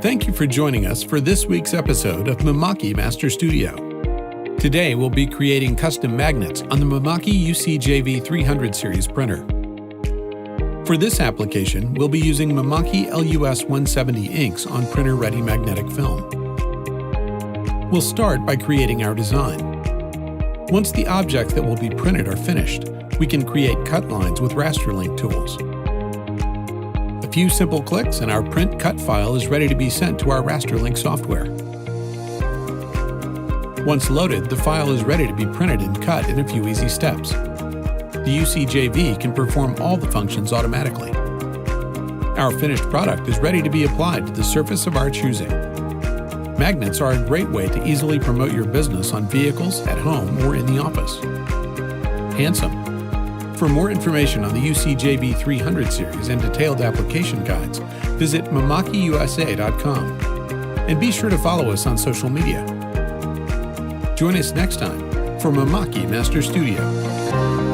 Thank you for joining us for this week's episode of Mimaki Master Studio. Today we'll be creating custom magnets on the Mimaki UCJV300 series printer. For this application, we'll be using Mimaki LUS 170 inks on printer-ready magnetic film. We'll start by creating our design. Once the objects that will be printed are finished, we can create cut lines with Rasterlink tools. A few simple clicks and our print cut file is ready to be sent to our Rasterlink software. Once loaded, the file is ready to be printed and cut in a few easy steps. The UCJV can perform all the functions automatically. Our finished product is ready to be applied to the surface of our choosing. Magnets are a great way to easily promote your business on vehicles, at home, or in the office. Handsome. For more information on the UCJV300 series and detailed application guides, visit mimakiusa.com. And be sure to follow us on social media. Join us next time for Mimaki Master Studio.